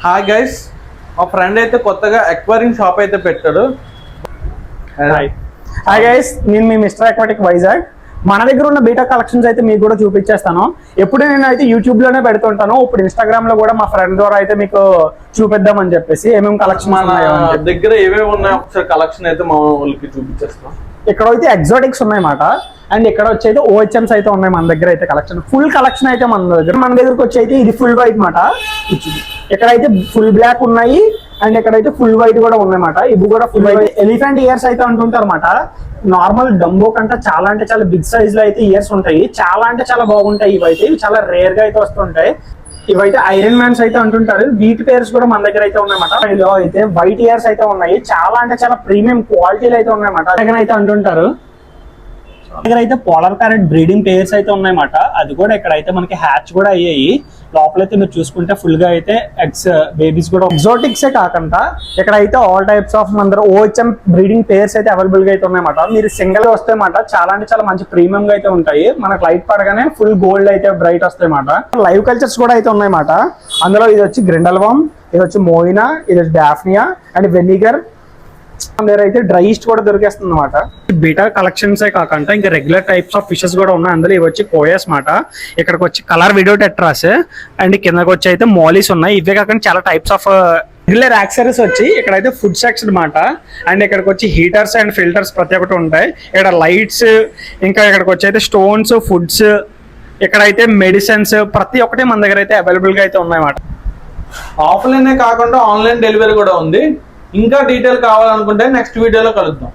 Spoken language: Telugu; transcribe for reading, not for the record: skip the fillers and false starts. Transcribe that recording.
హాయ్ గైస్, మా ఫ్రెండ్ అయితే కొత్తగా ఎక్వైరింగ్ షాప్ అయితే పెట్టాడు. హాయ్ గైస్, నేను మీ మిస్టర్ అక్వాటిక్ వైజాగ్. మన దగ్గర ఉన్న బీటా కలెక్షన్స్ అయితే మీకు కూడా చూపించేస్తాను. ఎప్పుడు నేను అయితే యూట్యూబ్ లోనే పెడుతుంటాను. ఇప్పుడు ఇన్స్టాగ్రామ్ లో కూడా మా ఫ్రెండ్ ద్వారా అయితే మీకు చూపిద్దామని చెప్పేసి ఏమేమి కలెక్షన్ దగ్గర ఏమేమి ఉన్నాయో ఒకసారి కలెక్షన్ అయితే మా వాళ్ళకి చూపించేస్తాం. ఇక్కడ అయితే ఎగ్జాటిక్స్ ఉన్నాయన్నమాట. అండ్ ఇక్కడ వచ్చి అయితే ఓహెచ్ఎంస్ అయితే ఉన్నాయి మన దగ్గర అయితే కలెక్షన్. ఫుల్ కలెక్షన్ అయితే మన దగ్గరకు వచ్చి అయితే ఇది ఫుల్ వైట్ మాట. ఇక్కడైతే ఫుల్ బ్లాక్ ఉన్నాయి అండ్ ఇక్కడైతే ఫుల్ వైట్ కూడా ఉన్నాయన్నమాట. ఇవి కూడా ఫుల్ వైట్ ఎలిఫెంట్ ఇయర్స్ అయితే అంటుంటారు అన్నమాట. నార్మల్ డంబో కంటే చాలా అంటే చాలా బిగ్ సైజ్ లో అయితే ఇయర్స్ ఉంటాయి. చాలా అంటే చాలా బాగుంటాయి. ఇవి చాలా రేర్ గా అయితే వస్తుంటాయి. ఇవైతే ఐరన్ మ్యాన్స్ అయితే అంటుంటారు. వీటి పేర్స్ కూడా మన దగ్గర అయితే ఉన్నాయన్నమాట. ఇందులో అయితే వైట్ ఇయర్స్ అయితే ఉన్నాయి. చాలా అంటే చాలా ప్రీమియం క్వాలిటీలు అయితే ఉన్నాయన్నమాట అయితే అంటుంటారు. దగ్గర అయితే పోలార్ ప్యారెట్ బ్రీడింగ్ పేర్స్ అయితే ఉన్నాయన్నమాట. అది కూడా ఇక్కడైతే మనకి హ్యాచ్ కూడా అయ్యాయి. లోపలైతే మీరు చూసుకుంటే ఫుల్ గా అయితే ఎగ్స్ బేబీస్ కూడా ఎగ్జాటిక్సే కాకుండా ఇక్కడైతే ఆల్ టైప్స్ ఆఫ్ మన ఓహెచ్ఎం బ్రీడింగ్ పేర్స్ అయితే అవైలబుల్ గా అయితే ఉన్నాయన్నమాట. మీరు సింగిల్ గా వస్తే మాట చాలా అంటే చాలా మంచి ప్రీమియం గా అయితే ఉంటాయి. మనకు లైట్ పడగానే ఫుల్ గోల్డ్ అయితే బ్రైట్ వస్తాయి అన్నమాట. లైవ్ కల్చర్స్ కూడా అయితే ఉన్నాయన్నమాట. అందులో ఇది వచ్చి గ్రిండల్వామ్, ఇది వచ్చి మోయినా, ఇది వచ్చి డాఫ్నియా అండ్ వెనిగర్. అయితే డ్రై ఈస్ట్ కూడా దొరికేస్తుంది అనమాట. బీటా కలెక్షన్స్ కాకుండా ఇంకా రెగ్యులర్ టైప్స్ ఆఫ్ ఫిషెస్ కూడా ఉన్నాయి. అందులో ఇవి వచ్చి కోయస్ మాట. ఇక్కడికి వచ్చి కలర్ వీడియో టెట్రాస్ అండ్ కిందకి వచ్చి అయితే మోలీస్ ఉన్నాయి. ఇవే కాకుండా చాలా టైప్స్ ఆఫ్ రెగ్యులర్ యాక్సరీస్ వచ్చి ఇక్కడైతే ఫుడ్ సెక్షన్ అనమాట. అండ్ ఇక్కడికి వచ్చి హీటర్స్ అండ్ ఫిల్టర్స్ ప్రతి ఒక్కటి ఉంటాయి. ఇక్కడ లైట్స్, ఇంకా ఇక్కడికి వచ్చి అయితే స్టోన్స్, ఫుడ్స్, ఇక్కడైతే మెడిసిన్స్ ప్రతి ఒక్కటి మన దగ్గర అయితే అవైలబుల్ గా అయితే ఉన్నాయన్నమాట. ఆఫ్లైనే కాకుండా ఆన్లైన్ డెలివరీ కూడా ఉంది. ఇంకా డీటెయిల్ కావాలనుకుంటే నెక్స్ట్ వీడియోలో కలుద్దాం.